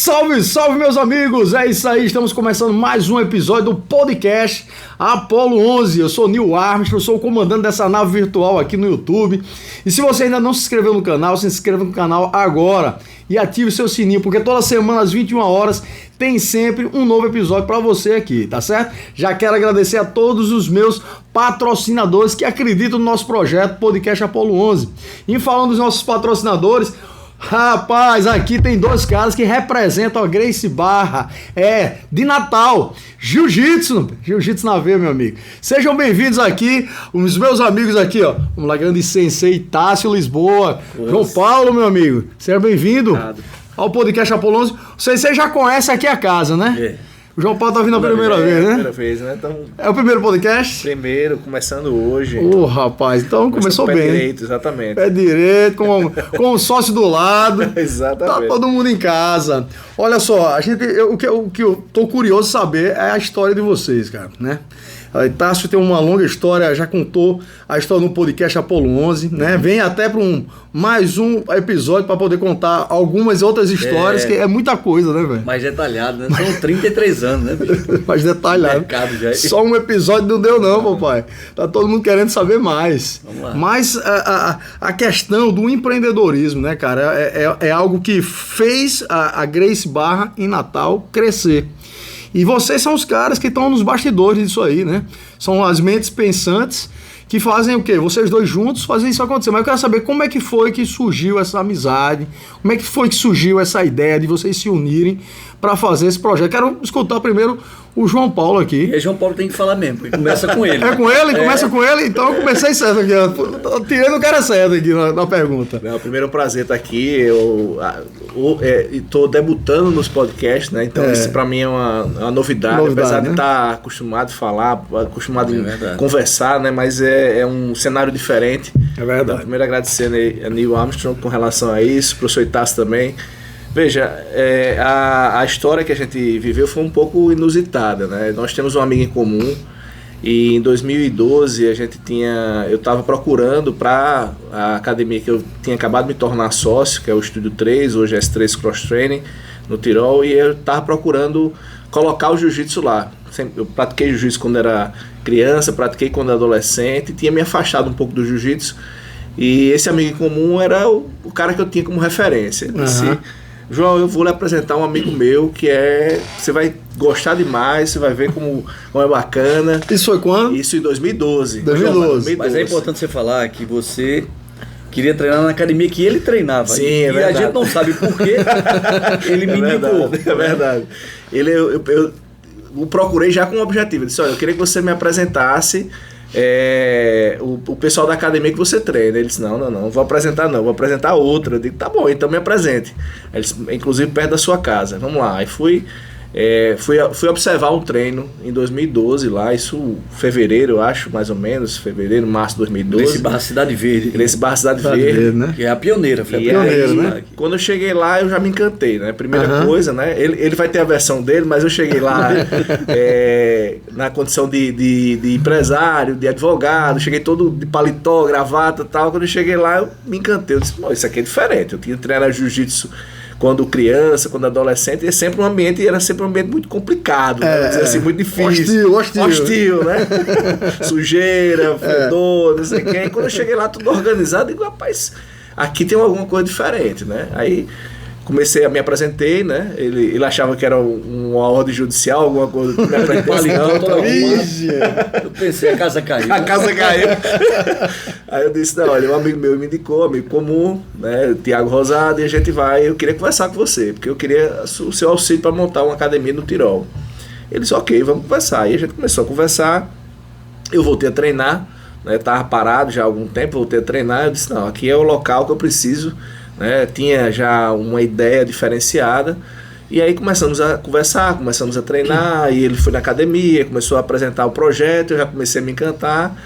Salve, salve meus amigos, é isso aí, estamos começando mais um episódio do podcast Apollo 11, eu sou Neil Armstrong, sou o comandante dessa nave virtual aqui no YouTube, e se você ainda não se inscreveu no canal, se inscreva no canal agora e ative o seu sininho, porque toda semana às 21 horas tem sempre um novo episódio para você aqui, tá certo? Já quero agradecer a todos os meus patrocinadores que acreditam no nosso projeto Podcast Apollo 11, e falando dos nossos patrocinadores, rapaz, aqui tem dois caras que representam a Gracie Barra, de Natal, Jiu-Jitsu na veia, meu amigo. Sejam bem-vindos aqui, os meus amigos aqui, ó, vamos lá, grande sensei Tássio Lisboa, nossa. João Paulo, meu amigo, seja bem-vindo ao podcast Apollo 11. Você já conhece aqui a casa, né? É. O João Paulo tá vindo a primeira vez, né? Primeira vez, né? Então, é o primeiro podcast? Primeiro, começando hoje. Rapaz, então começou bem. Pé direito, exatamente. Pé direito, com o sócio do lado. Exatamente. Tá todo mundo em casa. Olha só, o que eu tô curioso de saber é a história de vocês, cara, né? Tássio tem uma longa história, já contou a história no podcast Apollo 11, né? Vem até para mais um episódio para poder contar algumas outras histórias, que é muita coisa, né, velho? Mais detalhado, né? São 33 anos, né, bicho? Mais detalhado. Já... Só um episódio não deu não, papai. Tá todo mundo querendo saber mais. Vamos lá. Mas a questão do empreendedorismo, né, cara, é algo que fez a Gracie Barra em Natal crescer. E vocês são os caras que estão nos bastidores disso aí, né? São as mentes pensantes que fazem o quê? Vocês dois juntos fazem isso acontecer. Mas eu quero saber como é que foi que surgiu essa amizade, como é que foi que surgiu essa ideia de vocês se unirem para fazer esse projeto. Quero escutar primeiro o João Paulo aqui. E o João Paulo tem que falar mesmo, porque começa com ele. É com ele? Começa com ele? Então eu comecei certo aqui. Tô tirando o cara certo aqui na pergunta. Não, primeiro é um prazer estar aqui. Eu estou debutando nos podcasts, né? Então isso para mim é uma novidade, apesar de estar acostumado a falar, acostumado a conversar, né? Mas é um cenário diferente. É verdade. Então, primeiro agradecer a Neil Armstrong com relação a isso, pro professor Itácio também. Veja, a história que a gente viveu foi um pouco inusitada, né? Nós temos um amigo em comum e em 2012 eu estava procurando para a academia que eu tinha acabado de me tornar sócio, que é o Estúdio 3, hoje é S3 Cross Training, no Tirol, e eu estava procurando colocar o jiu-jitsu lá. Eu pratiquei jiu-jitsu quando era criança, pratiquei quando era adolescente, tinha me afastado um pouco do jiu-jitsu, e esse amigo em comum era o cara que eu tinha como referência. Ele disse, João, eu vou lhe apresentar um amigo meu você vai gostar demais, você vai ver como é bacana. Isso foi quando? Isso em 2012. 2012. Mas é importante você falar que você queria treinar na academia que ele treinava. Sim, e a gente não sabe por que ele me indicou. É verdade. Eu o procurei já com um objetivo. Eu disse, olha, eu queria que você me apresentasse o pessoal da academia que você treina. Ele disse, não vou apresentar não, vou apresentar outra. Eu digo, tá bom, então me apresente. Ele disse, inclusive perto da sua casa, vamos lá. Aí fui observar um treino em 2012 lá, isso fevereiro, eu acho, mais ou menos, março de 2012. Gracie Barra Cidade Verde. Gracie Barra Cidade Verde, né? Que é a pioneira, foi a pioneira, né? Quando eu cheguei lá, eu já me encantei, né? Primeira coisa, né? Ele vai ter a versão dele, mas eu cheguei lá na condição de empresário, de advogado, cheguei todo de paletó, gravata e tal. Quando eu cheguei lá, eu me encantei. Eu disse, isso aqui é diferente. Eu tinha treinado jiu-jitsu quando criança, quando adolescente, era sempre um ambiente muito complicado, né? Assim, muito difícil. Hostil, né? Sujeira, fedor, não sei o quê. E quando eu cheguei lá, tudo organizado, eu digo, rapaz, aqui tem alguma coisa diferente, né? Aí me apresentei, né? Ele achava que era uma ordem judicial, alguma coisa. Me apresentei, eu pensei, a casa caiu. A casa caiu. Aí eu disse, não, olha, um amigo meu me indicou, amigo comum, né? Tiago Rosado, e a gente eu queria conversar com você, porque eu queria o seu auxílio para montar uma academia no Tirol. Ele disse, ok, vamos conversar. Aí a gente começou a conversar, eu voltei a treinar, né? Tava parado já há algum tempo, voltei a treinar, eu disse, não, aqui é o local que eu preciso, né? Tinha já uma ideia diferenciada, e aí começamos a conversar, começamos a treinar, e ele foi na academia, começou a apresentar o projeto, eu já comecei a me encantar,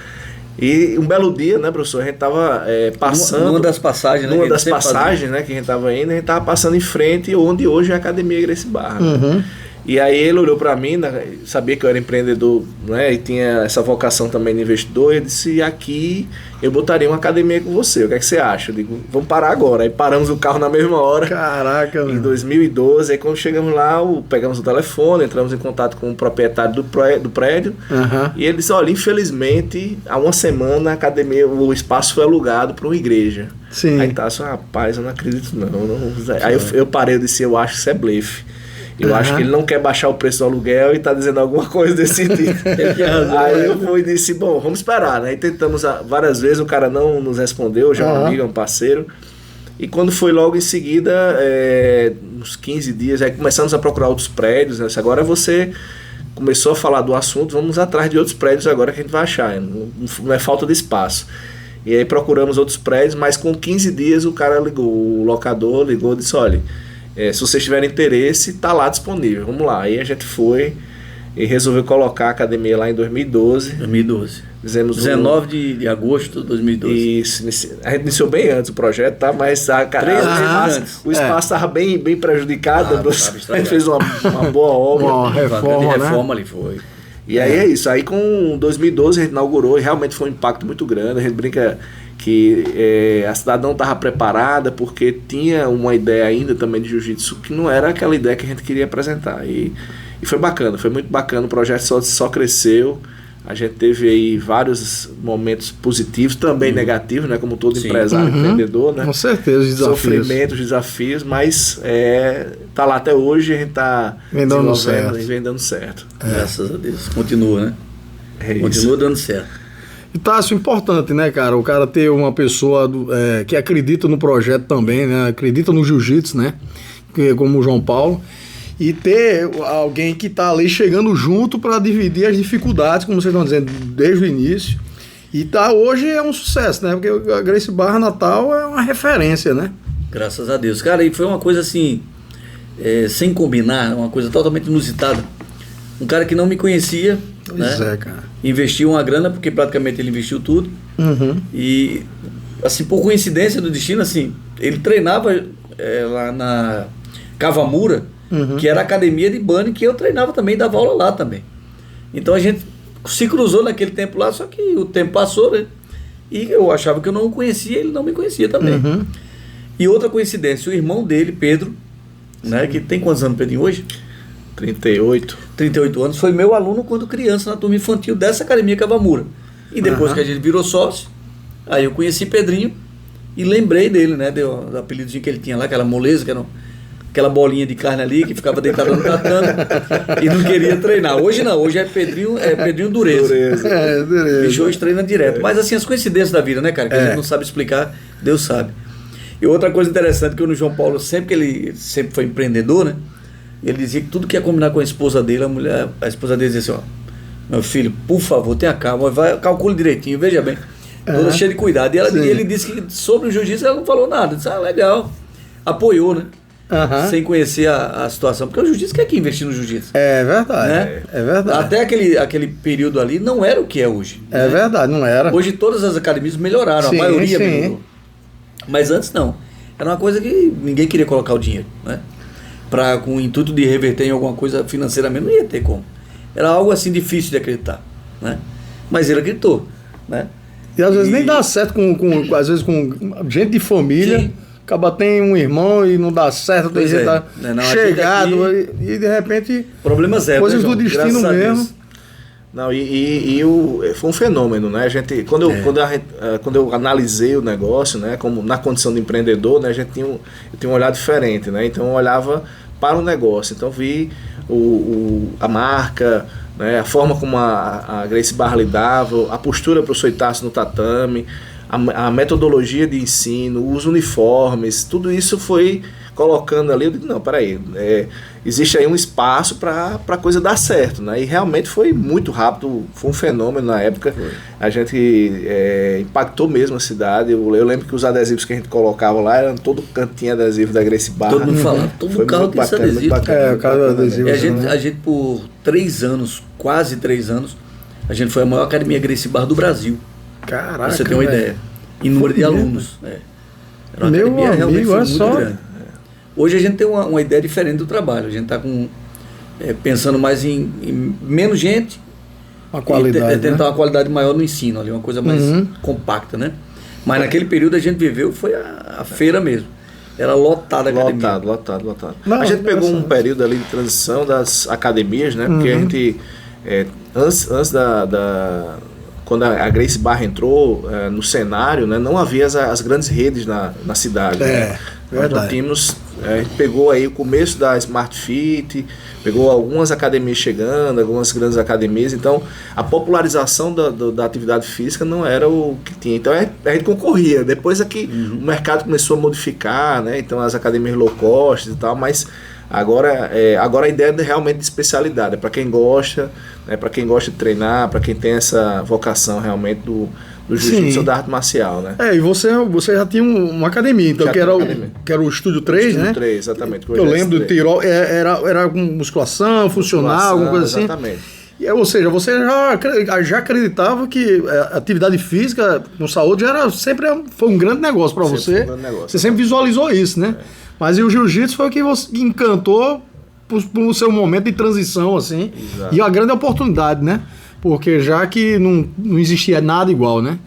e um belo dia, né, professor, a gente estava passando... Numa das passagens, né, que a gente estava indo, a gente estava passando em frente onde hoje é a Academia Gracie Barra. E aí ele olhou para mim, né, sabia que eu era empreendedor, né, e tinha essa vocação também de investidor, e disse, aqui eu botaria uma academia com você, o que é que você acha? Eu digo, vamos parar agora. Aí paramos o carro na mesma hora. Caraca, em 2012, aí quando chegamos lá, pegamos o telefone, entramos em contato com o proprietário do prédio, e ele disse, olha, infelizmente, há uma semana a academia, o espaço foi alugado para uma igreja. Sim. Aí tá assim, rapaz, eu não acredito não. Aí eu parei, eu disse, eu acho que isso é blefe. Eu acho que ele não quer baixar o preço do aluguel e tá dizendo alguma coisa desse tipo. Aí eu fui e disse, bom, vamos esperar, né? E tentamos várias vezes, o cara não nos respondeu, já é um amigo, é um parceiro. E quando foi logo em seguida, uns 15 dias, aí começamos a procurar outros prédios, né? Agora você começou a falar do assunto, vamos atrás de outros prédios agora que a gente vai achar, não é falta de espaço. E aí procuramos outros prédios, mas com 15 dias o cara ligou, o locador ligou e disse, olha, se vocês tiverem interesse, está lá disponível, vamos lá. Aí a gente foi e resolveu colocar a academia lá em 2012. 2012. Fizemos 19 de agosto de 2012. Isso, a gente iniciou bem antes o projeto, tá? Mas o espaço estava bem prejudicado. A gente fez uma boa obra. Uma reforma, ali foi. E aí é isso. Aí com 2012 a gente inaugurou e realmente foi um impacto muito grande. A gente brinca que a cidade não estava preparada porque tinha uma ideia ainda também de jiu-jitsu que não era aquela ideia que a gente queria apresentar. E foi bacana, foi muito bacana. O projeto só cresceu. A gente teve aí vários momentos positivos, também negativos, né? Como todo empresário, empreendedor, né? Com certeza, os desafios. Sofrimentos, desafios, mas tá lá até hoje, a gente tá vendendo certo. E vem dando certo. Graças a Deus. Continua, né? Continua dando certo. E Tássio, importante, né, cara? O cara ter uma pessoa que acredita no projeto também, né? Acredita no jiu-jitsu, né? Como o João Paulo. E ter alguém que está ali chegando junto para dividir as dificuldades, como vocês estão dizendo, desde o início. E hoje é um sucesso, né? Porque a Gracie Barra Natal é uma referência, né? Graças a Deus. Cara, e foi uma coisa assim, sem combinar, uma coisa totalmente inusitada. Um cara que não me conhecia, pois né? Cara. Investiu uma grana, porque praticamente ele investiu tudo. E, assim, por coincidência do destino, assim, ele treinava lá na Cavamura, que era a academia de Bunny, que eu treinava também, dava aula lá também. Então a gente se cruzou naquele tempo lá, só que o tempo passou, né? E eu achava que eu não o conhecia, ele não me conhecia também. E outra coincidência, o irmão dele, Pedro, né? Que tem quantos anos, Pedrinho, hoje? 38 anos, foi meu aluno quando criança na turma infantil dessa academia Cavamura. E depois que a gente virou sócio, aí eu conheci Pedrinho e lembrei dele, né? Do apelidinho que ele tinha lá, aquela moleza, que era aquela bolinha de carne ali que ficava deitado no tatame e não queria treinar. Hoje não, hoje é Pedrinho Dureza. Dureza. Bicho hoje treina direto. Mas assim, as coincidências da vida, né, cara? Que a gente não sabe explicar, Deus sabe. E outra coisa interessante que o João Paulo, sempre que ele sempre foi empreendedor, né? Ele dizia que tudo que ia combinar com a esposa dele, a esposa dele dizia assim, ó, meu filho, por favor, tenha calma, calcule direitinho, veja bem. Toda cheia de cuidado. E ele disse que sobre o jiu-jitsu ela não falou nada. Disse, legal. Apoiou, né? Sem conhecer a situação, porque o jiu-jitsu quer que investir no jiu-jitsu. É verdade, né? É verdade. Até aquele período ali não era o que é hoje. É verdade, não era. Hoje todas as academias melhoraram, a maioria melhorou. Mas antes não. Era uma coisa que ninguém queria colocar o dinheiro, né? Com o intuito de reverter em alguma coisa financeiramente, não ia ter como. Era algo assim difícil de acreditar, né? Mas ele acreditou, né? E às vezes nem dá certo às vezes com gente de família. Sim. Acaba tem um irmão e não dá certo, tem gente chegado e de repente problema zero, coisas do destino mesmo. Não, foi um fenômeno, né? A gente, quando eu analisei o negócio, né, como na condição de empreendedor, né, eu tinha um olhar diferente, né? Então eu olhava para o negócio, então vi a marca, né, a forma como a Gracie Barra lidava, a postura para o Soitácio no tatame, a metodologia de ensino, os uniformes, tudo isso foi colocando ali. Eu digo, não, peraí, existe aí um espaço para a coisa dar certo, né? E realmente foi muito rápido, foi um fenômeno na época. A gente impactou mesmo a cidade. Eu lembro que os adesivos que a gente colocava lá eram todo cantinho adesivo da Gracie Barra. Todo mundo falando, todo carro tem esse adesivo. O carro do adesivo. A gente por 3 anos, quase 3 anos, a gente foi a maior academia Gracie Barra do Brasil. Caraca, pra você ter uma ideia. Em número de alunos. Era uma academia realmente muito grande. Hoje a gente tem uma ideia diferente do trabalho. A gente está com pensando mais em menos gente, A qualidade, e tentar né? uma qualidade maior no ensino ali, uma coisa mais compacta, né? Mas naquele período a gente viveu, foi a feira mesmo. Era lotada a academia. Lotado. Não, a gente pegou um essa- período ali de transição das academias, né? Porque a gente, antes quando a Gracie Barra entrou no cenário, né? Não havia as grandes redes na cidade. Né? Nós verdade. não tínhamos, a gente pegou aí o começo da Smart Fit, pegou algumas academias chegando, algumas grandes academias, então a popularização da atividade física não era o que tinha. Então a gente concorria. Depois é que o mercado começou a modificar, né? Então as academias low cost e tal, mas agora a ideia é realmente de especialidade, é para quem gosta, né? Para quem gosta de treinar, para quem tem essa vocação realmente do jiu-jitsu Sim. ou da arte marcial, né? E você já tinha uma academia, então, Já que tinha era, uma academia. que era o Estúdio 3, Estúdio né? 3, exatamente. que Eu hoje é lembro do S3. Tirol, era com musculação, funcional, alguma coisa assim. Exatamente. Ou seja, você já acreditava que a atividade física com saúde foi um grande negócio para Sempre você. foi um grande negócio. Você sempre visualizou isso, né? Mas e o jiu-jitsu foi o que você encantou pro seu momento de transição, assim. Exato. E uma grande oportunidade, né? Porque já que não existia nada igual, né?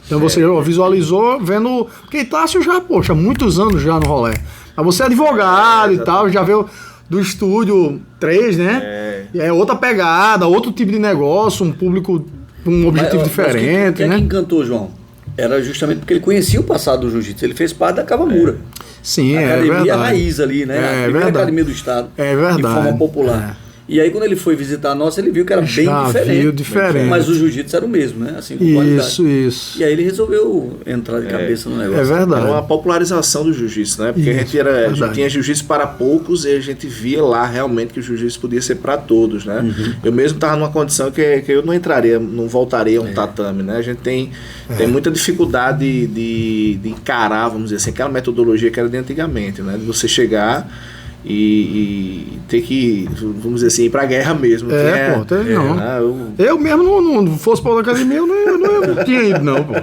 Então você visualizou vendo. Porque Itácio já, poxa, muitos anos já no rolê. Mas você é advogado e tal, já veio do Estúdio 3, né? É outra pegada, outro tipo de negócio, um público com um objetivo diferente, o que é né? que encantou, João? Era justamente porque ele conhecia o passado do jiu-jitsu. Ele fez parte da Cavamura. Sim, A é academia verdade. raiz ali, né? É A primeira verdade. academia do estado. É verdade. De forma popular. E aí, quando ele foi visitar a nossa, ele viu que era bem Já diferente. viu diferente. Mas o jiu-jitsu era o mesmo, né? Assim, com qualidade. Isso. E aí ele resolveu entrar de cabeça no negócio. É verdade. Era uma popularização do jiu-jitsu, né? Porque Isso, a gente verdade. tinha jiu-jitsu para poucos e a gente via lá realmente que o jiu-jitsu podia ser para todos, né? Uhum. Eu mesmo estava numa condição que eu não voltaria a um tatame, né? A gente tem muita dificuldade de encarar, vamos dizer assim, aquela metodologia que era de antigamente, né? De você chegar e ter que, vamos dizer assim, ir pra guerra mesmo. Não. Né? Eu mesmo não fosse pra outra academia, eu não tinha ido, não, pô.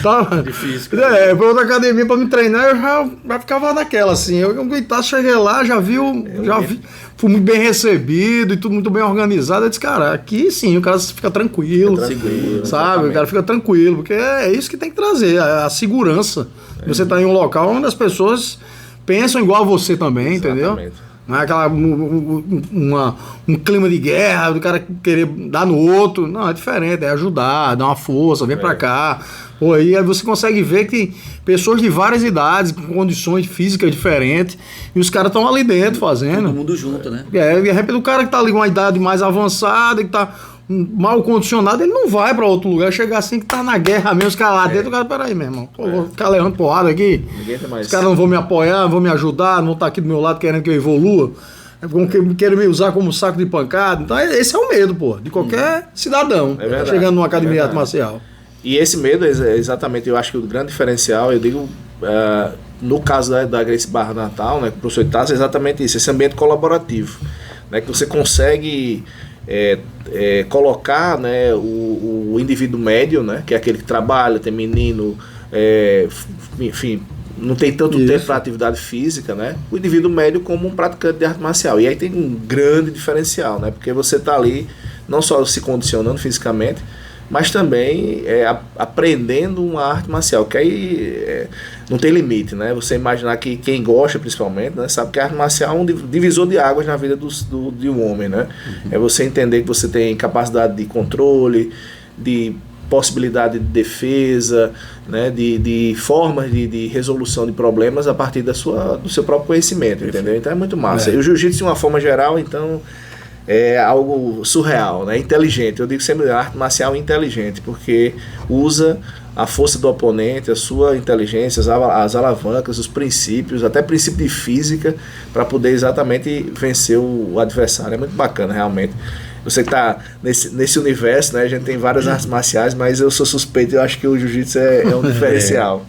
Tava Difícil, pra outra academia pra me treinar, eu já ficava naquela, assim. Eu cheguei lá, fui muito bem recebido e tudo muito bem organizado. Eu disse, cara, aqui sim, o cara fica tranquilo, Tranquilo, sabe? exatamente. O cara fica tranquilo, porque é isso que tem que trazer, a segurança. Você tá em um local onde as pessoas pensam igual a você também, entendeu? Exatamente. Não é aquela um clima de guerra, do cara querer dar no outro. Não, é diferente, é ajudar, dar uma força, vem pra cá. Pô, aí você consegue ver que pessoas de várias idades, com condições físicas diferentes, e os caras estão ali dentro fazendo. Todo mundo junto, né? E de repente o cara que tá ali com uma idade mais avançada, que tá mal condicionado, ele não vai pra outro lugar. Chegar assim que tá na guerra mesmo, os caras lá dentro, o cara, peraí, meu irmão, pô, vou ficar levando porrada aqui. Ninguém tem mais. Os caras não vão me apoiar, não vão me ajudar, não vão estar aqui do meu lado querendo que eu evolua. Vão querer me usar como saco de pancada. Então esse é o medo, pô, de qualquer cidadão É verdade, chegando numa academia de é arte verdade. marcial. E esse medo é exatamente, eu acho que o grande diferencial, eu digo, no caso da Gracie Barra Natal, né, com o professor Itácio, é exatamente isso, esse ambiente colaborativo, né, que você consegue colocar, né, o indivíduo médio, né, que é aquele que trabalha, tem menino, enfim, não tem tanto Isso. tempo para atividade física, né, o indivíduo médio como um praticante de arte marcial. E aí tem um grande diferencial, né, porque você está ali não só se condicionando fisicamente, mas também aprendendo uma arte marcial, que aí não tem limite, né? Você imaginar que quem gosta, principalmente, né, sabe que a arte marcial é um divisor de águas na vida de um homem, né? É você entender que você tem capacidade de controle, de possibilidade de defesa, né, de formas de resolução de problemas a partir do seu próprio conhecimento, entendeu? Então é muito massa. E o jiu-jitsu, de uma forma geral, então, é algo surreal, né? Inteligente. Eu digo sempre arte marcial inteligente, porque usa a força do oponente, a sua inteligência, as alavancas, os princípios, até princípio de física, para poder exatamente vencer o adversário. É muito bacana, realmente. Você que está nesse universo, né? A gente tem várias artes marciais, mas eu sou suspeito, eu acho que o jiu-jitsu é um diferencial.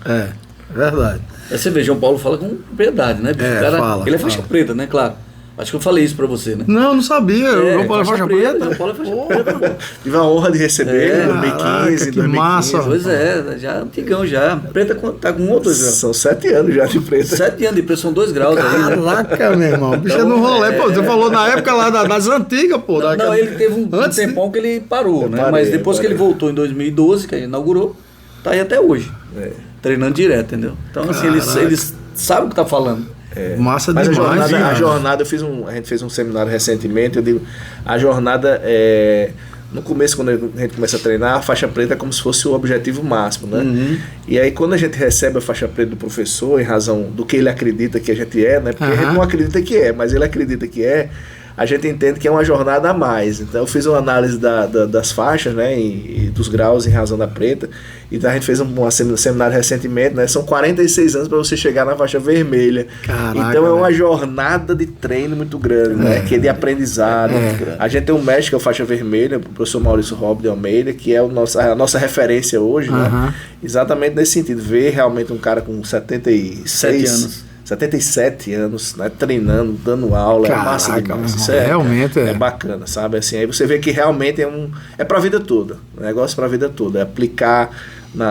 Verdade. Aí você vê, João Paulo fala com propriedade, né? Bicho? O cara, fala, ele é faixa preta, né? Claro. Acho que eu falei isso pra você, né? Não, não sabia. O João Paulo é faixa preta? João Paulo é faixa preta. Tive a honra de receber em 2015, caraca, que 2015. massa. Pois é, já antigão já. Preta tá com 1 ou 2 graus? São 7 anos já de preta. 7 anos de preta, são 2 graus aí, né? Caraca, meu irmão. O bicho é no rolê. Pô, você falou na época lá das antigas, pô. Não, ele teve um tempão que ele parou, né? Mas depois que ele voltou em 2012, que a gente inaugurou, tá aí até hoje. Treinando direto, entendeu? Então, assim, eles sabem o que tá falando. Massa Mas demais. a jornada, a gente fez um seminário recentemente, eu digo, a jornada no começo, quando a gente começa a treinar, a faixa preta é como se fosse o objetivo máximo, né? E aí quando a gente recebe a faixa preta do professor, em razão do que ele acredita que a gente é, né? Porque a gente não acredita que é, mas ele acredita que é, a gente entende que é uma jornada a mais. Então eu fiz uma análise das faixas, né, e dos graus em razão da preta. Então a gente fez um seminário recentemente, né? São 46 anos para você chegar na faixa vermelha. Caraca, então é uma jornada de treino muito grande, né? Que é de aprendizado. A gente tem um mestre que é o faixa vermelha, o professor Maurício Rob de Almeida, que é a nossa referência hoje, né? Exatamente nesse sentido. Ver realmente um cara com 77 anos, né, treinando, dando aula. Caraca, é massa demais. Isso realmente é bacana, sabe? Assim, aí você vê que realmente é pra vida toda. Um negócio pra vida toda. É aplicar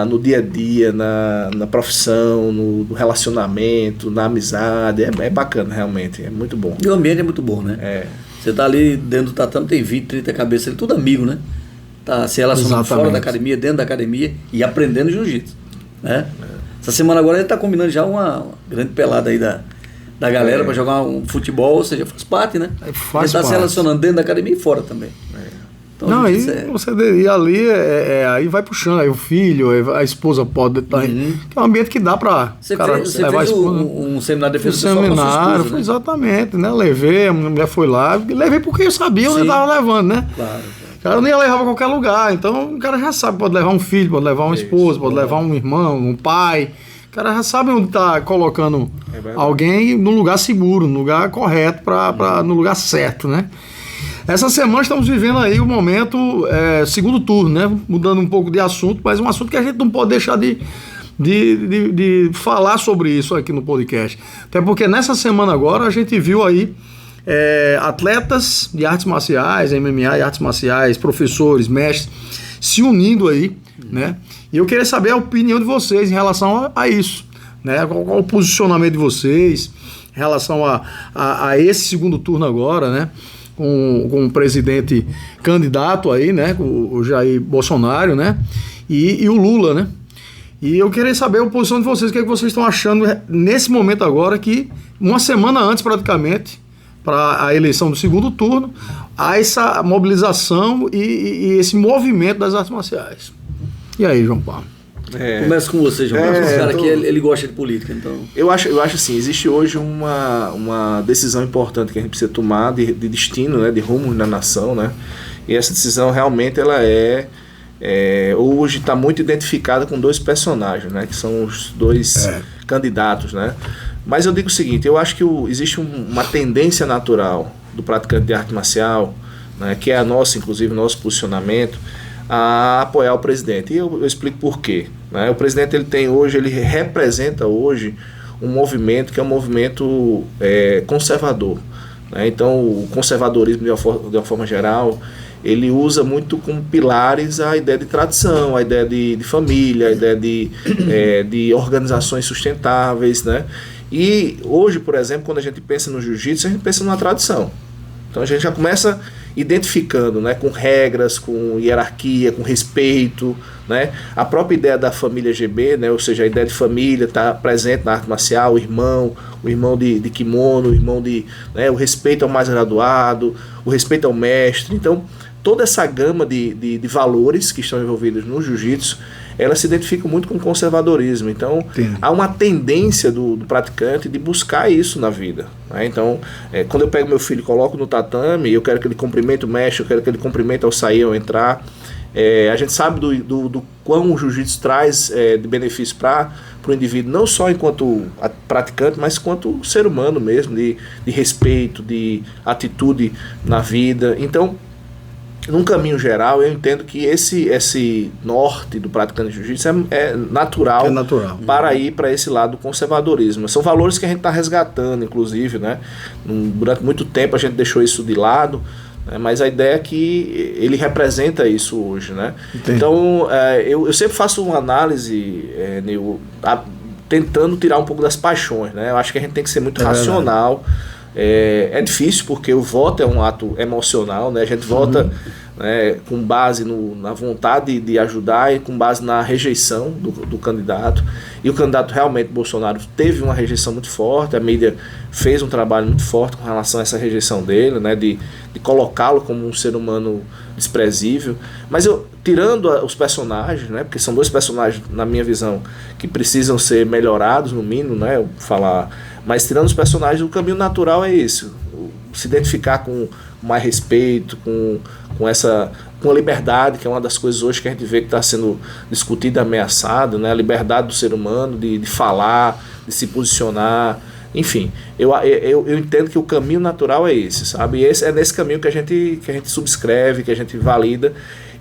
no dia a dia, na profissão, no relacionamento, na amizade. É bacana, realmente. É muito bom. E o ambiente é muito bom, né? Você tá ali dentro do tatame, tem 20, 30 cabeças ali, tudo amigo, né? Tá se relacionando fora da academia, dentro da academia e aprendendo jiu-jitsu, né? Essa semana agora ele tá combinando já uma grande pelada aí da galera para jogar um futebol, ou seja, faz parte, né? Ele tá se relacionando dentro da academia e fora também. Então, não, aí você ir ali, aí vai puxando, aí o filho, a esposa pode estar que é um ambiente que dá para você fez um seminário de defesa pessoal com a sua esposa, né? Exatamente, né? Levei, a mulher foi lá, levei porque eu sabia onde eu estava levando, né? Claro. O cara não ia levar para qualquer lugar, então o cara já sabe, pode levar um filho, pode levar uma esposa, pode levar um irmão, um pai. O cara já sabe onde está colocando alguém no lugar seguro, no lugar correto, no lugar certo, né? Essa semana estamos vivendo aí o momento segundo turno, né? Mudando um pouco de assunto, mas um assunto que a gente não pode deixar de falar sobre isso aqui no podcast. Até porque nessa semana agora a gente viu aí atletas de artes marciais, MMA e artes marciais, professores, mestres, se unindo aí, né? E eu queria saber a opinião de vocês em relação a isso, né? Qual o posicionamento de vocês em relação a esse segundo turno agora, né? Com o presidente candidato aí, né? O Jair Bolsonaro, né? E o Lula, né? E eu queria saber a posição de vocês, o que é que vocês estão achando nesse momento agora, que uma semana antes praticamente para a eleição do segundo turno, há essa mobilização e esse movimento das artes marciais. E aí, João Paulo? Começa com você, João Paulo. Esse cara aqui, ele gosta de política, então... Eu acho assim, existe hoje uma decisão importante que a gente precisa tomar de destino, né, de rumo na nação, né? E essa decisão realmente ela hoje está muito identificada com 2 personagens, né? Que são os 2 candidatos, né? Mas eu digo o seguinte, eu acho que existe uma tendência natural do praticante de arte marcial, né, que é inclusive o nosso posicionamento, a apoiar o presidente. E eu explico por quê, né? O presidente ele representa hoje um movimento que é um movimento conservador, né? Então o conservadorismo de uma forma geral, ele usa muito como pilares a ideia de tradição, a ideia de família, a ideia de organizações sustentáveis, né? E hoje, por exemplo, quando a gente pensa no jiu-jitsu, a gente pensa numa tradição. Então a gente já começa identificando, né, com regras, com hierarquia, com respeito, né? A própria ideia da família GB, né, ou seja, a ideia de família está presente na arte marcial, o irmão de kimono, o respeito ao mais graduado, o respeito ao mestre. Então, toda essa gama de valores que estão envolvidos no jiu-jitsu, ela se identifica muito com o conservadorismo. Então, há uma tendência do praticante de buscar isso na vida, né? Então, quando eu pego meu filho e coloco no tatame, eu quero que ele cumprimente o mestre, eu quero que ele cumprimente ao sair, ao entrar. A gente sabe do quão o jiu-jitsu traz de benefício para o indivíduo, não só enquanto praticante, mas enquanto ser humano mesmo, de respeito, de atitude na vida. Então, num caminho geral, eu entendo que esse norte do praticante de jiu-jitsu é natural para ir para esse lado do conservadorismo. São valores que a gente está resgatando, inclusive, né? Durante muito tempo a gente deixou isso de lado, né? Mas a ideia é que ele representa isso hoje, né? Entendi. Então, eu sempre faço uma análise, Nil, tentando tirar um pouco das paixões, né? Eu acho que a gente tem que ser muito racional. É difícil porque o voto é um ato emocional, né? A gente vota, né, com base na vontade de ajudar e com base na rejeição do candidato. E o candidato realmente, Bolsonaro, teve uma rejeição muito forte, a mídia fez um trabalho muito forte com relação a essa rejeição dele, né, de colocá-lo como um ser humano desprezível. Mas tirando os personagens, né, porque são dois personagens, na minha visão, que precisam ser melhorados, no mínimo, né, mas tirando os personagens, o caminho natural é esse, se identificar com mais respeito, com a liberdade, que é uma das coisas hoje que a gente vê que está sendo discutida e ameaçada, né? A liberdade do ser humano de falar, de se posicionar, enfim, eu entendo que o caminho natural é esse, sabe? E é nesse caminho que a gente subscreve, que a gente valida,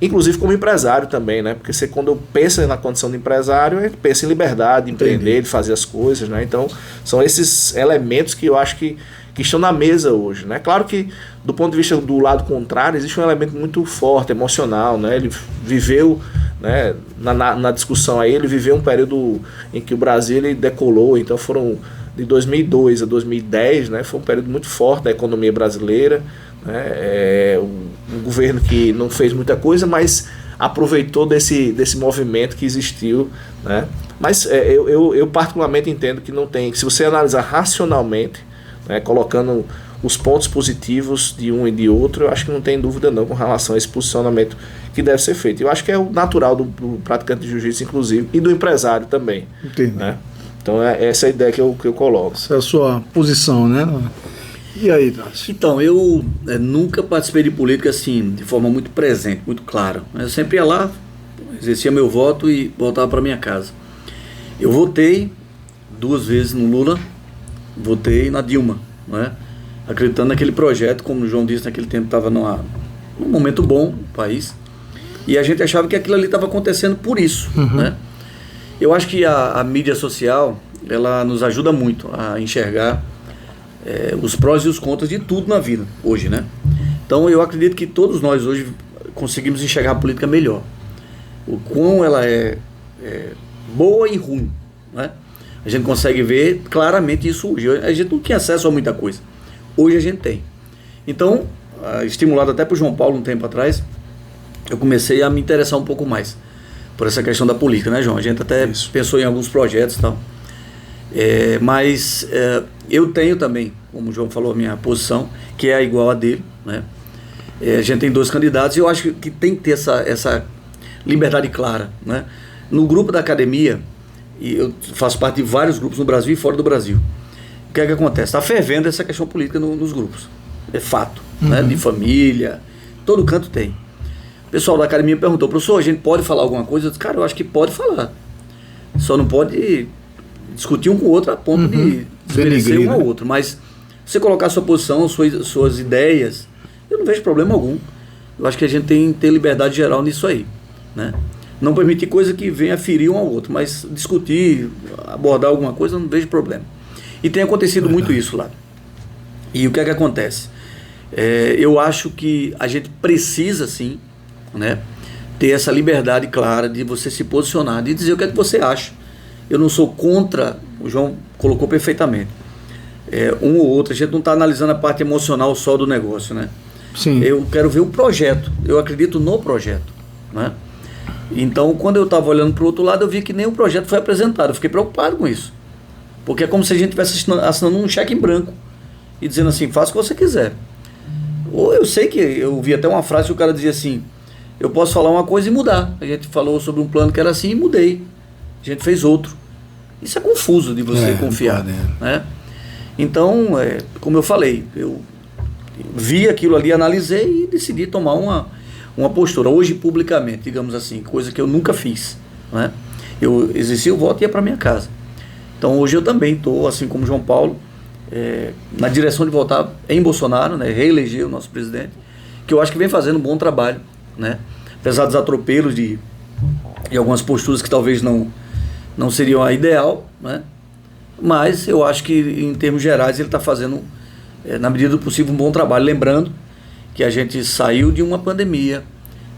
inclusive como empresário também, né? Porque você, quando pensa na condição de empresário, a gente pensa em liberdade, de empreender, de fazer as coisas, né? Então, são esses elementos que eu acho que estão na mesa hoje, né? Claro que, do ponto de vista do lado contrário, existe um elemento muito forte, emocional, né? Ele viveu, né, na discussão aí, ele viveu um período em que o Brasil ele decolou, então foram de 2002 a 2010, né? Foi um período muito forte da economia brasileira, né? Um governo que não fez muita coisa, mas aproveitou desse movimento que existiu, né? Mas eu particularmente entendo que não tem, se você analisar racionalmente, né, colocando os pontos positivos de um e de outro, eu acho que não tem dúvida não com relação a esse posicionamento que deve ser feito. Eu acho que é o natural do praticante de jiu-jitsu, inclusive, e do empresário também. Entendi. Né? Então essa é a ideia que eu coloco. Essa é a sua posição, né? E aí, Tássio? Então, eu nunca participei de política assim, de forma muito presente, muito clara. Eu sempre ia lá, exercia meu voto e voltava para minha casa. Eu votei 2 vezes no Lula, votei na Dilma, né? Acreditando naquele projeto, como o João disse, naquele tempo estava num momento bom no país, e a gente achava que aquilo ali estava acontecendo por isso, né? Eu acho que a mídia social, ela nos ajuda muito a enxergar os prós e os contras de tudo na vida, hoje, né? Então eu acredito que todos nós hoje conseguimos enxergar a política melhor, o quão ela é boa e ruim, né? A gente consegue ver claramente isso hoje. A gente não tinha acesso a muita coisa. Hoje a gente tem. Então, estimulado até por João Paulo um tempo atrás, eu comecei a me interessar um pouco mais por essa questão da política, né, João? A gente até pensou em alguns projetos e tal. Mas eu tenho também, como o João falou, a minha posição, que é igual a dele, né? A gente tem 2 candidatos e eu acho que tem que ter essa liberdade clara, né? No grupo da academia, e eu faço parte de vários grupos no Brasil e fora do Brasil. O que é que acontece? Está fervendo essa questão política nos grupos. É fato, né? De família, todo canto tem. O pessoal da academia perguntou: professor, a gente pode falar alguma coisa? Eu disse: cara, eu acho que pode falar. Só não pode discutir um com o outro a ponto de desmerecer um ao outro. Mas você colocar a sua posição, suas ideias, eu não vejo problema algum. Eu acho que a gente tem que ter liberdade geral nisso aí, né? Não permitir coisa que venha ferir um ao outro, mas discutir, abordar alguma coisa, eu não vejo problema. E tem acontecido muito isso lá. E o que é que acontece? Eu acho que a gente precisa, sim, né, ter essa liberdade clara de você se posicionar, de dizer o que é que você acha. Eu não sou contra, o João colocou perfeitamente, um ou outro, a gente não está analisando a parte emocional só do negócio, né? Sim. Eu quero ver o projeto, eu acredito no projeto, né? Então, quando eu estava olhando para o outro lado, eu vi que nem o projeto foi apresentado. Eu fiquei preocupado com isso. Porque é como se a gente estivesse assinando um cheque em branco e dizendo assim: faça o que você quiser. Ou eu sei que eu vi até uma frase que o cara dizia assim: eu posso falar uma coisa e mudar. A gente falou sobre um plano que era assim e mudei. A gente fez outro. Isso é confuso de você confiar, né? Então, como eu falei, eu vi aquilo ali, analisei e decidi tomar uma postura, hoje publicamente, digamos assim, coisa que eu nunca fiz, né? Eu exerci o voto e ia para minha casa. Então hoje eu também estou, assim como João Paulo, na direção de votar em Bolsonaro, né? Reeleger o nosso presidente, que eu acho que vem fazendo um bom trabalho, né? Apesar dos atropelos de algumas posturas que talvez não seriam a ideal, né? Mas eu acho que em termos gerais ele está fazendo, na medida do possível, um bom trabalho, lembrando que a gente saiu de uma pandemia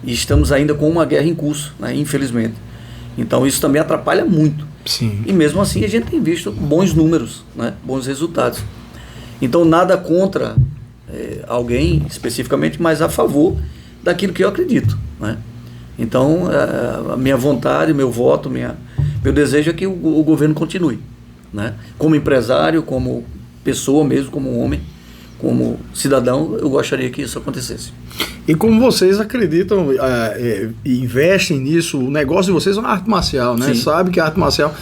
e estamos ainda com uma guerra em curso, né? Infelizmente. Então isso também atrapalha muito. Sim. E mesmo assim a gente tem visto bons números, né? Bons resultados. Então nada contra alguém especificamente, mas a favor daquilo que eu acredito, né? Então a minha vontade, meu voto, meu desejo é que o governo continue, né? Como empresário, como pessoa mesmo, como homem, como cidadão, eu gostaria que isso acontecesse. E como vocês acreditam e investem nisso, o negócio de vocês é uma arte marcial, né? Sim. Sabe que a arte marcial,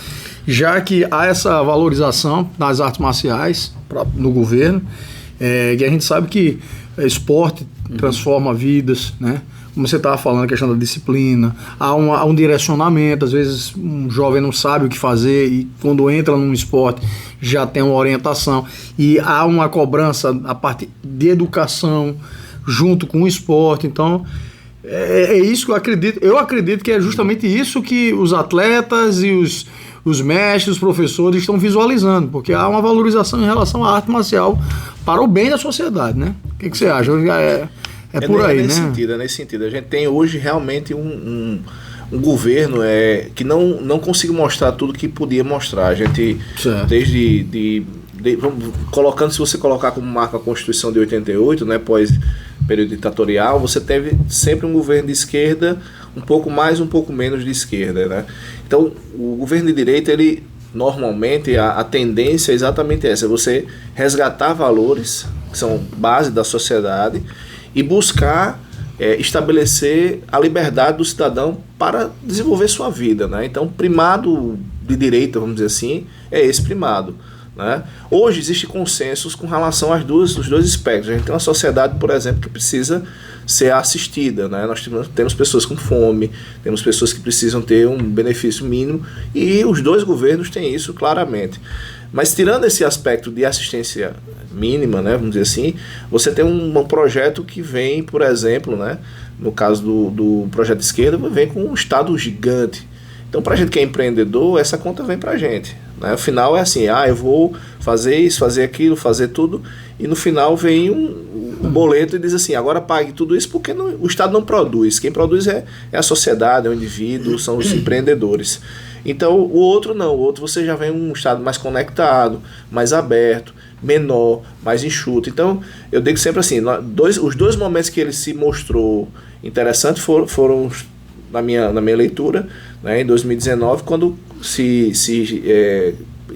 já que há essa valorização nas artes marciais no governo, que a gente sabe que esporte transforma vidas, né? Como você estava falando, a questão da disciplina, há um direcionamento, às vezes um jovem não sabe o que fazer e quando entra num esporte já tem uma orientação e há uma cobrança a parte de educação junto com o esporte. Então é isso que eu acredito que é justamente isso que os atletas e os mestres, os professores estão visualizando, porque há uma valorização em relação à arte marcial para o bem da sociedade, né? O que você acha? É por aí, nesse né? sentido, é nesse sentido. A gente tem hoje realmente um governo que não conseguiu mostrar tudo que podia mostrar. A gente, Certo. colocando, se você colocar como marca a Constituição de 88, né, pós período ditatorial, você teve sempre um governo de esquerda, um pouco mais, um pouco menos de esquerda, né? Então, o governo de direita, ele normalmente, a tendência é exatamente essa, você resgatar valores que são base da sociedade e buscar estabelecer a liberdade do cidadão para desenvolver sua vida, né? Então, primado de direita, vamos dizer assim, é esse primado, né? Hoje existe consensos com relação aos dois espectros. A gente tem uma sociedade, por exemplo, que precisa ser assistida, né? Nós temos pessoas com fome, temos pessoas que precisam ter um benefício mínimo e os dois governos têm isso claramente. Mas tirando esse aspecto de assistência mínima, né, vamos dizer assim, você tem um projeto que vem, por exemplo, né, no caso do projeto de esquerda, vem com um Estado gigante. Então, para a gente que é empreendedor, essa conta vem para a gente, né? O final é assim, eu vou fazer isso, fazer aquilo, fazer tudo, e no final vem um boleto e diz assim, agora pague tudo isso, porque o Estado não produz. Quem produz é a sociedade, é o indivíduo, são os empreendedores. Então, o outro não, o outro você já vem um Estado mais conectado, mais aberto, menor, mais enxuto. Então, eu digo sempre assim, os dois momentos que ele se mostrou interessante foram na minha leitura, né, em 2019, quando se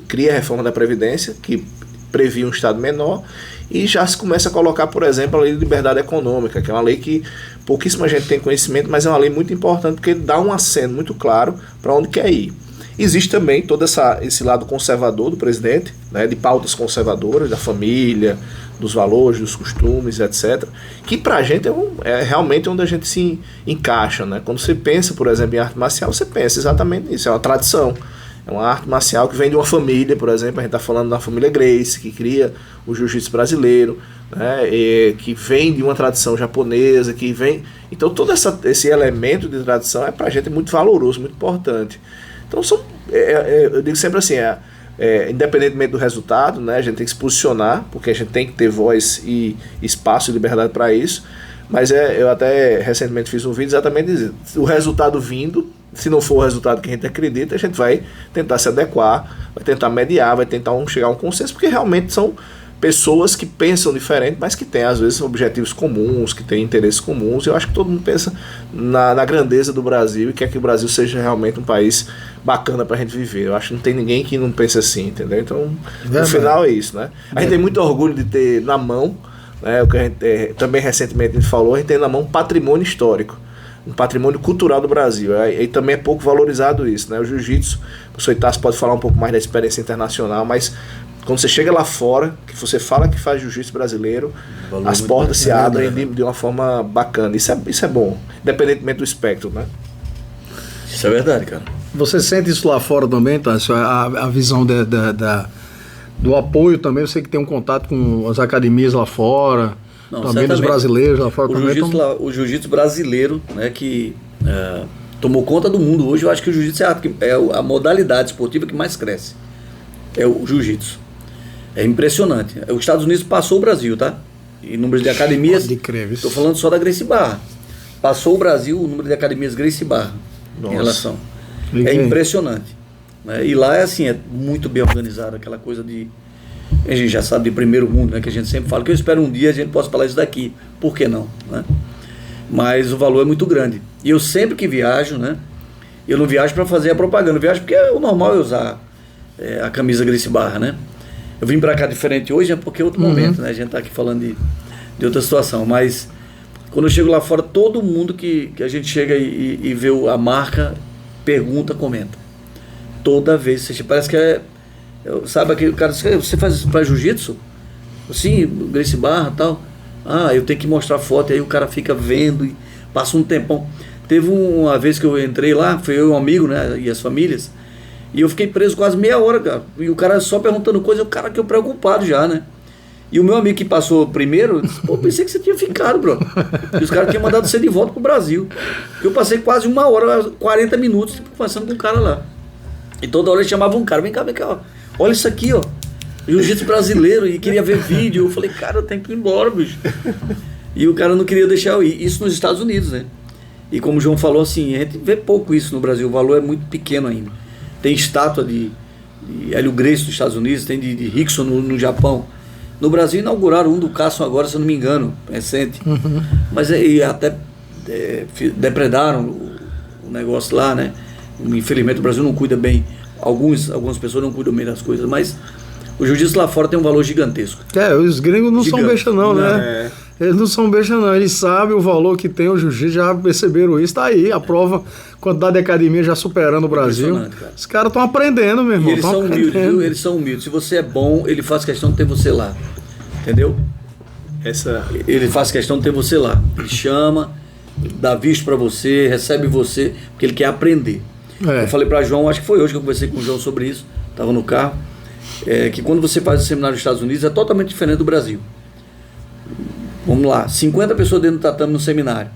cria a reforma da Previdência, que previa um Estado menor, e já se começa a colocar, por exemplo, a Lei de Liberdade Econômica, que é uma lei que pouquíssima gente tem conhecimento, mas é uma lei muito importante, porque ele dá um aceno muito claro para onde quer ir. Existe também todo esse lado conservador do presidente, né, de pautas conservadoras, da família, dos valores, dos costumes, etc., que para a gente é realmente onde a gente se encaixa, né? Quando você pensa, por exemplo, em arte marcial, você pensa exatamente nisso, é uma tradição. É uma arte marcial que vem de uma família, por exemplo, a gente está falando da família Gracie, que cria o jiu-jitsu brasileiro, né, que vem de uma tradição japonesa, que vem... Então todo esse elemento de tradição é para a gente muito valoroso, muito importante. Então eu digo sempre assim, independentemente do resultado, né, a gente tem que se posicionar, porque a gente tem que ter voz e espaço e liberdade para isso, mas eu até recentemente fiz um vídeo exatamente dizendo, o resultado vindo, se não for o resultado que a gente acredita, a gente vai tentar se adequar, vai tentar mediar, vai tentar chegar a um consenso, porque realmente são pessoas que pensam diferente, mas que têm às vezes objetivos comuns, que têm interesses comuns. Eu acho que todo mundo pensa na grandeza do Brasil e quer que o Brasil seja realmente um país bacana pra gente viver. Eu acho que não tem ninguém que não pense assim, entendeu? Então, no final é isso, né? A gente tem muito orgulho de ter na mão, né, o que a gente também recentemente a gente falou, a gente tem na mão um patrimônio histórico, um patrimônio cultural do Brasil. E também é pouco valorizado isso, né? O jiu-jitsu, o professor Itácio pode falar um pouco mais da experiência internacional, mas quando você chega lá fora, que você fala que faz jiu-jitsu brasileiro, as portas se abrem de uma forma bacana. Isso é bom, independentemente do espectro, né? Isso é verdade, cara. Você sente isso lá fora também, Tássio? A visão do apoio também, você que tem um contato com as academias lá fora, Não, também dos certamente. brasileiros lá fora O também. jiu-jitsu, Então, o jiu-jitsu brasileiro, né, que tomou conta do mundo hoje, eu acho que o jiu-jitsu é a modalidade esportiva que mais cresce. É o jiu-jitsu. É impressionante. Os Estados Unidos passou o Brasil, tá? Em número de academias. Pode crer, viu? Estou falando só da Gracie Barra. Passou o Brasil o número de academias Gracie Barra. Nossa. Em relação. Liguei. É impressionante. Né? E lá é assim, é muito bem organizado, aquela coisa de. A gente já sabe de primeiro mundo, né? Que a gente sempre fala, que eu espero um dia a gente possa falar isso daqui. Por que não? Né? Mas o valor é muito grande. E eu sempre que viajo, né? Eu não viajo para fazer a propaganda, eu viajo porque o normal é usar a camisa Gracie Barra, né? Eu vim para cá diferente hoje, porque é outro momento, né? A gente tá aqui falando de outra situação, mas quando eu chego lá fora, todo mundo que a gente chega e vê a marca, pergunta, comenta. Toda vez, parece que sabe aquele cara, você faz para jiu-jitsu? Sim, Gracie Barra e tal. Ah, eu tenho que mostrar foto, e aí o cara fica vendo e passa um tempão. Teve uma vez que eu entrei lá, foi eu e um amigo, né, e as famílias, e eu fiquei preso quase meia hora, cara. E o cara só perguntando coisa, o cara que eu preocupado já, né? E o meu amigo que passou primeiro, disse, pô, pensei que você tinha ficado, bro. E os caras tinham mandado você de volta pro Brasil. Eu passei quase 1 hora, 40 minutos conversando com o cara lá. E toda hora ele chamava um cara, vem cá, ó. Olha isso aqui, ó. Jiu-jitsu brasileiro, e queria ver vídeo. Eu falei, cara, eu tenho que ir embora, bicho. E o cara não queria deixar eu ir. Isso nos Estados Unidos, né? E como o João falou, assim, a gente vê pouco isso no Brasil, o valor é muito pequeno ainda. Tem estátua de Hélio Gracie nos Estados Unidos, tem de Rickson no Japão. No Brasil inauguraram um do Carson agora, se eu não me engano, recente. Mas até depredaram o negócio lá, né? Infelizmente o Brasil não cuida bem, algumas pessoas não cuidam bem das coisas, mas o jiu-jitsu lá fora tem um valor gigantesco. Os gringos não são besta não, né? É. Eles não são besta não, eles sabem o valor que tem o jiu-jitsu, já perceberam isso, tá aí, a prova, quantidade de academia já superando o Brasil. Cara. Os caras estão aprendendo, meu irmão. E eles são humildes, viu? Eles são humildes. Se você é bom, ele faz questão de ter você lá. Entendeu? Ele faz questão de ter você lá. Ele chama, dá visto pra você, recebe você, porque ele quer aprender. Eu falei pra João, acho que foi hoje que eu conversei com o João sobre isso, tava no carro, que quando você faz o seminário nos Estados Unidos é totalmente diferente do Brasil. Vamos lá, 50 pessoas dentro do tatame no seminário.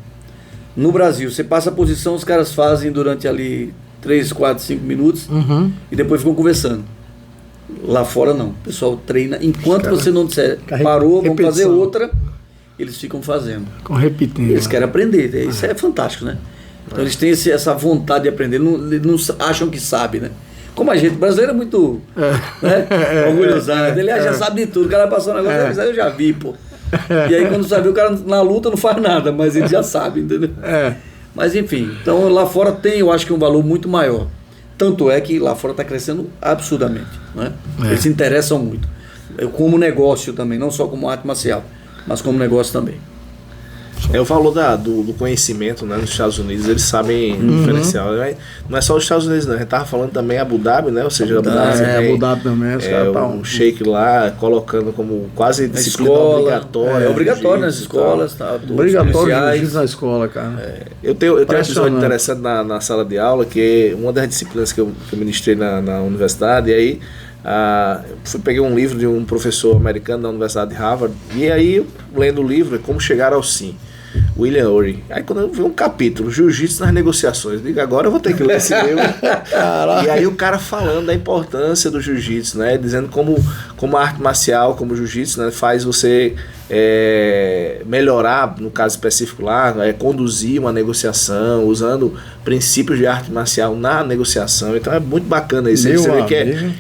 No Brasil, você passa a posição, os caras fazem durante ali 3, 4, 5 minutos e depois ficam conversando. Lá fora não, o pessoal treina, enquanto você não disser parou, vamos fazer outra, eles ficam fazendo. Ficam repetindo. Eles querem aprender, isso é fantástico, né? Então eles têm essa vontade de aprender, eles não acham que sabe, né? Como a gente, brasileiro é muito orgulhosado, ele já sabe de tudo, o cara passou um negócio, eu já vi, pô. E aí quando sabe, o cara na luta não faz nada, mas ele já sabe, entendeu? Mas enfim, então lá fora tem, eu acho que um valor muito maior. Tanto é que lá fora está crescendo absurdamente, né? Eles se interessam muito. Como negócio também, não só como arte marcial, mas como negócio também. O valor do conhecimento, né, nos Estados Unidos, eles sabem diferenciar. Não é só os Estados Unidos, não. A gente estava falando também Abu Dhabi, né? Ou seja, Abu Dhabi também. O Sheik lá colocando como quase disciplina obrigatória. É obrigatório nas escolas. Obrigatório na escola, cara. Eu tenho um episódio interessante na sala de aula, que é uma das disciplinas que eu ministrei na universidade, e aí peguei um livro de um professor americano da Universidade de Harvard, e aí, lendo o livro, é Como Chegar ao Sim, William Ury. Aí quando eu vi um capítulo, Jiu-Jitsu nas negociações, eu digo, agora eu vou ter que ler esse livro. E aí o cara falando da importância do Jiu-Jitsu, né? Dizendo como a arte marcial, como o Jiu-Jitsu, né, faz você melhorar, no caso específico lá, conduzir uma negociação, usando princípios de arte marcial na negociação. Então é muito bacana isso. Você vê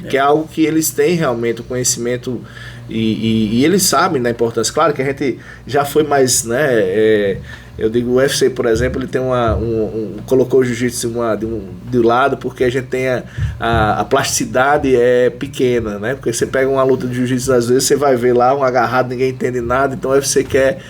que é algo que eles têm realmente o conhecimento e eles sabem da importância. Claro que a gente já foi mais, né? Eu digo, o UFC, por exemplo, ele tem colocou o jiu-jitsu de lado, porque a gente tem a plasticidade pequena, né? Porque você pega uma luta de jiu-jitsu, às vezes você vai ver lá um agarrado, ninguém entende nada, então o UFC quer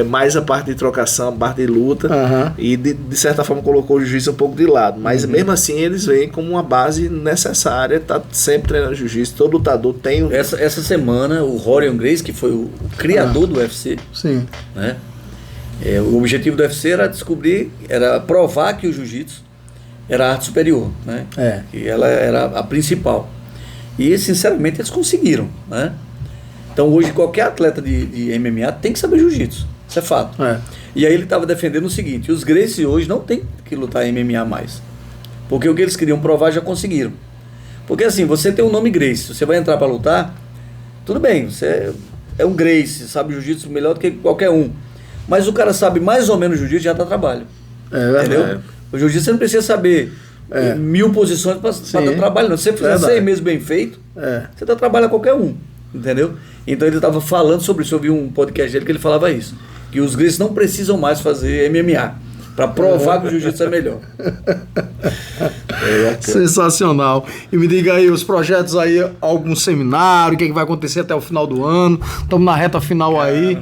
mais a parte de trocação, a parte de luta, e de certa forma colocou o jiu-jitsu um pouco de lado, mas mesmo assim eles veem como uma base necessária, tá sempre treinando jiu-jitsu, todo lutador tem... Essa semana, o Rorion Gracie, que foi o criador do UFC, né? O objetivo do UFC era provar que o jiu-jitsu era a arte superior, né? Que ela era a principal. E sinceramente eles conseguiram, né? Então hoje qualquer atleta de MMA tem que saber jiu-jitsu. Isso é fato. E aí ele estava defendendo o seguinte: os Gracie hoje não tem que lutar MMA mais. Porque o que eles queriam provar já conseguiram. Porque assim, você tem o nome Gracie, você vai entrar para lutar, tudo bem, você é um Gracie, sabe jiu-jitsu melhor do que qualquer um. Mas o cara sabe mais ou menos jiu-jitsu, já dá trabalho. Entendeu? O jiu-jitsu você não precisa saber 1000 posições para dar trabalho, não. Se você fizer 6 meses bem feito, você dá trabalho a qualquer um. Entendeu? Então ele estava falando sobre isso. Eu vi um podcast dele que ele falava isso. Que os Gracies não precisam mais fazer MMA para provar que o jiu-jitsu é melhor. Sensacional. E me diga aí, os projetos aí, algum seminário, o que vai acontecer até o final do ano? Estamos na reta final aí.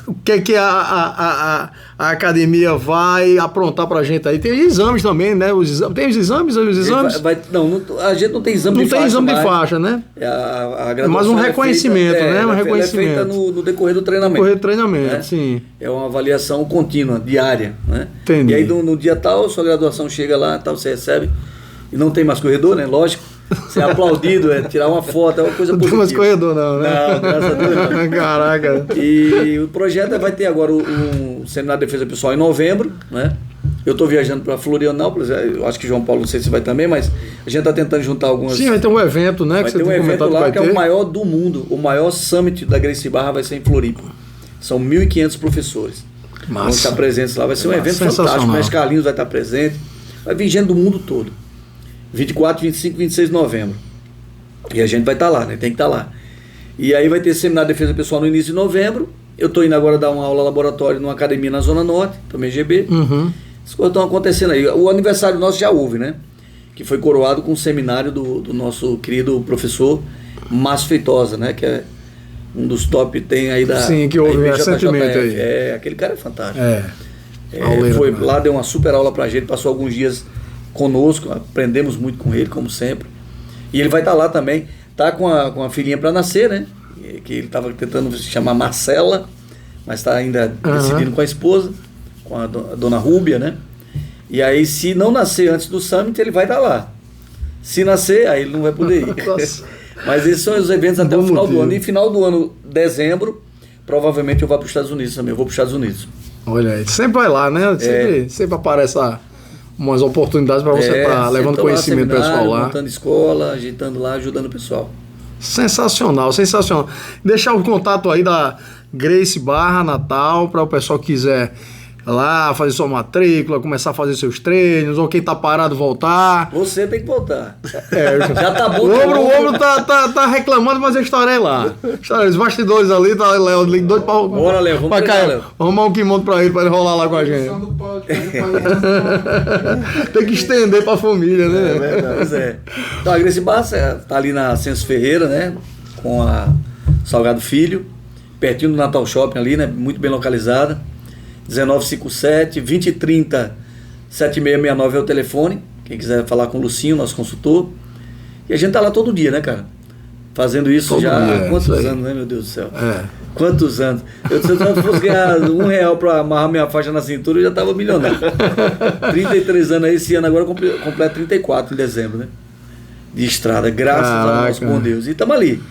O que a academia vai aprontar pra gente aí? Tem exames também, né? Tem os exames? Não, a gente não tem exame de faixa. Não tem exame de faixa, né? Mas um reconhecimento, né? Um reconhecimento. É feita no decorrer do treinamento. No decorrer do treinamento, sim. É uma avaliação contínua, diária, né? Entendi. E aí no dia tal, sua graduação chega lá, tal, você recebe. E não tem mais corredor, né? Lógico. Ser aplaudido, tirar uma foto, é uma coisa positiva. Não tem mais corredor não, né? Não, graças a Deus não. Caraca. E o projeto vai ter agora um seminário de defesa pessoal em novembro, né? Eu estou viajando para Florianópolis, eu acho que João Paulo, não sei se vai também, mas a gente está tentando juntar algumas... Sim, vai ter um evento, né? Vai ter um evento lá que é o maior do mundo, o maior summit da Gracie Barra vai ser em Floripa. São 1.500 professores. Massa. Vão estar presentes lá, vai ser um evento fantástico, o Mestre Carlinhos vai estar presente, vai vir gente do mundo todo. 24, 25, 26 de novembro. E a gente vai estar lá, né? Tem que estar lá. E aí vai ter seminário de defesa pessoal no início de novembro. Eu estou indo agora dar uma aula laboratório numa academia na Zona Norte, também GB. As coisas estão acontecendo aí. O aniversário nosso já houve, né? Que foi coroado com um seminário do nosso querido professor Márcio Feitosa, né? Que é um dos top, tem aí da... Sim, que houve recentemente aí. Aquele cara é fantástico. Foi lá, deu uma super aula pra gente, passou alguns dias conosco, aprendemos muito com ele, como sempre. E ele vai estar lá também, tá com a filhinha para nascer, né? Que ele estava tentando se chamar Marcela, mas está ainda decidindo com a esposa, com a dona Rúbia, né? E aí, se não nascer antes do Summit, ele vai estar lá. Se nascer, aí ele não vai poder ir. Mas esses são os eventos até o final do ano. E final do ano, dezembro, provavelmente eu vou para os Estados Unidos também. Eu vou para os Estados Unidos. Olha aí, sempre vai lá, né? Sempre aparece umas oportunidades para você estar levando conhecimento pessoal lá. Montando escola, ajeitando lá, ajudando o pessoal. Sensacional, sensacional. Deixar o contato aí da Gracie Barra Natal para o pessoal que quiser lá fazer sua matrícula, começar a fazer seus treinos, ou quem tá parado voltar. Você tem que voltar. Já tá bom. O ombro tá reclamando, mas eu estarei lá. Os bastidores ali, tá doido pra... Bora, Léo, vamos treinar, Léo. Arrumar um kimono pra ele rolar lá com a gente. Tem que estender pra família, né? É verdade. Pois é. Então a Gracie Barra tá ali na Censo Ferreira, né? Com a Salgado Filho, pertinho do Natal Shopping ali, né? Muito bem localizada. 1957 2030 7669 é o telefone. Quem quiser falar com o Lucinho, nosso consultor. E a gente tá lá todo dia, né, cara? Fazendo isso todo já há quantos anos, né, meu Deus do céu? Quantos anos? Se eu fosse ganhar R$1 para amarrar minha faixa na cintura, eu já tava milionário. 33 anos aí, esse ano agora completo 34 em dezembro, né? De estrada, graças ao nosso bom Deus. E estamos ali,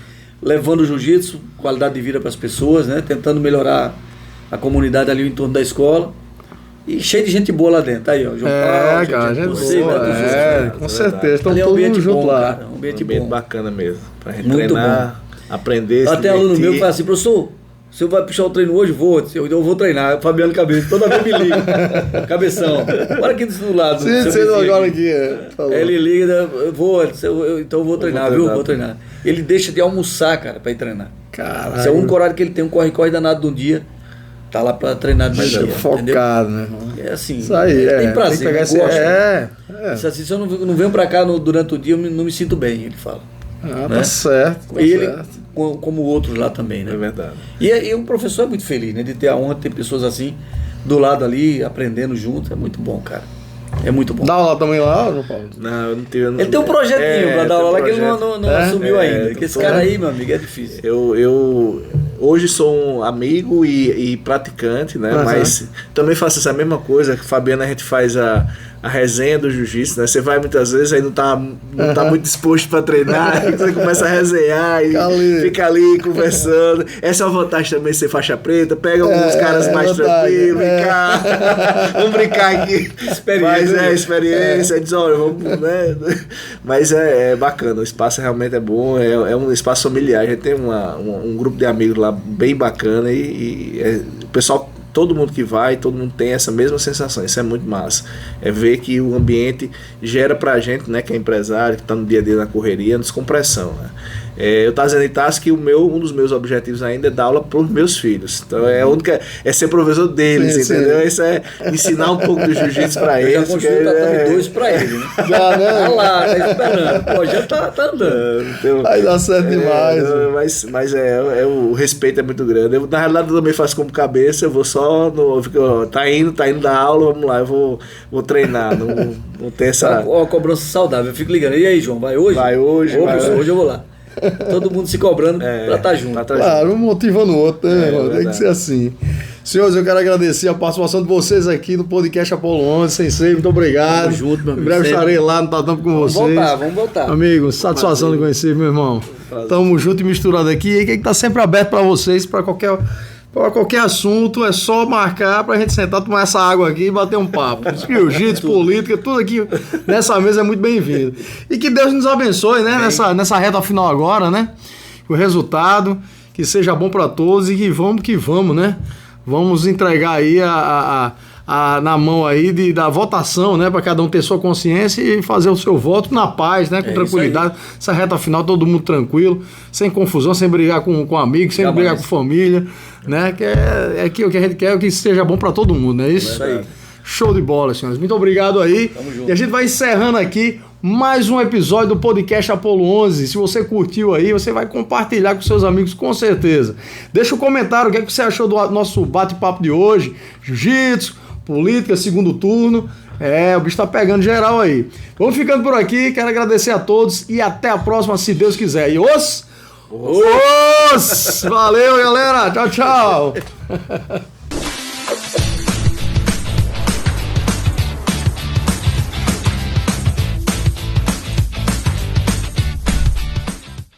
levando o jiu-jitsu, qualidade de vida para as pessoas, né? Tentando melhorar a comunidade ali em torno da escola. E cheio de gente boa lá dentro. Tá aí, ó. João Paulo, cara, gente você, boa. Com certeza. Estão todos juntos juntos lá. Cara, um ambiente bom. Bacana mesmo. Pra gente muito treinar, aprender. Até aluno meu que fala assim, professor, se eu vai puxar o treino hoje, eu vou treinar. Fabiano Cabeça, toda vez me liga. Cabeção. Olha aqui do lado. Sim, você agora aqui. Ele liga, então eu vou treinar, viu? Vou treinar. Ele deixa de almoçar, cara, pra ir treinar. Caralho. Esse é o único horário que ele tem, um corre-corre danado de um dia. Tá lá pra treinar de dia. Focado, né, irmão? É assim. Isso aí, tem prazer, tem que gosta. Isso assim, se eu não venho pra cá durante o dia, eu não me sinto bem, ele fala. Né? Tá certo. E ele, como outros lá também, né? É verdade. E o professor é muito feliz, né? De ter a honra de ter pessoas assim, do lado ali, aprendendo junto. É muito bom, cara. É muito bom. Dá aula também lá, João Paulo? Não, eu não tenho. Ele tem um projetinho pra dar aula lá que ele não assumiu ainda. Porque esse cara aí, meu amigo, é difícil. Eu hoje sou um amigo e praticante, né? Mas também faço essa mesma coisa. Fabiana, a gente faz a a resenha do jiu-jitsu, né? Você vai muitas vezes, aí não tá muito disposto para treinar, aí você começa a resenhar e fica ali conversando. Essa é uma vantagem também de ser faixa preta, pega uns caras mais tranquilos, vem cá, vamos brincar aqui. Experiência, aí diz, olha, vamos, né? Mas é bacana, o espaço realmente é bom, é um espaço familiar, a gente tem um grupo de amigos lá bem bacana e o pessoal, todo mundo que vai, todo mundo tem essa mesma sensação, isso é muito massa. É ver que o ambiente gera pra gente, né, que é empresário, que tá no dia a dia na correria, descompressão, né? Eu estava dizendo em Tassi que um dos meus objetivos ainda é dar aula para os meus filhos. Então é ser professor deles, entendeu? Isso é ensinar um pouco do jiu-jitsu para eles. Já construiu tatame 2 para ele, né? Já, né? Tá lá, tá esperando. Pô, já tá andando. Então, vai dar certo demais. Mas o respeito é muito grande. Na realidade eu também faço como cabeça, eu vou só tá indo dar aula, vamos lá, eu vou treinar. Não tem essa... Ó, cobrança saudável, eu fico ligando. E aí, João, vai hoje? Vai hoje. Hoje eu vou lá. Todo mundo se cobrando pra estar junto. Claro, um motivando o outro, né, irmão? Tem que ser assim. Senhores, eu quero agradecer a participação de vocês aqui no podcast Apolo 11. Sensei, muito obrigado. Tamo junto, meu amigo. Em breve estarei lá no tatame com vocês. Vamos voltar. Amigo, satisfação de conhecer, meu irmão. Tamo junto e misturado aqui. E que tá sempre aberto pra vocês, pra qualquer assunto, é só marcar pra gente sentar, tomar essa água aqui e bater um papo. Jiu-jitsu, política, tudo aqui nessa mesa é muito bem-vindo. E que Deus nos abençoe, né? Nessa reta final agora, né? O resultado, que seja bom pra todos e que vamos, né? Vamos entregar aí na mão aí da votação, né? Para cada um ter sua consciência e fazer o seu voto na paz, né? Com tranquilidade. Essa reta final, todo mundo tranquilo, sem confusão, sem brigar com amigos, sem brigar com família, né? Que é aquilo que a gente quer, que seja bom para todo mundo, não é isso? É isso aí. Show de bola, senhores. Muito obrigado aí. Tamo junto. E a gente vai encerrando aqui mais um episódio do podcast Apolo 11. Se você curtiu aí, você vai compartilhar com seus amigos, com certeza. Deixa um comentário, o que você achou do nosso bate-papo de hoje. Jiu-jitsu, política, segundo turno. O bicho tá pegando geral aí. Vamos ficando por aqui. Quero agradecer a todos e até a próxima, se Deus quiser. E valeu, galera. Tchau, tchau.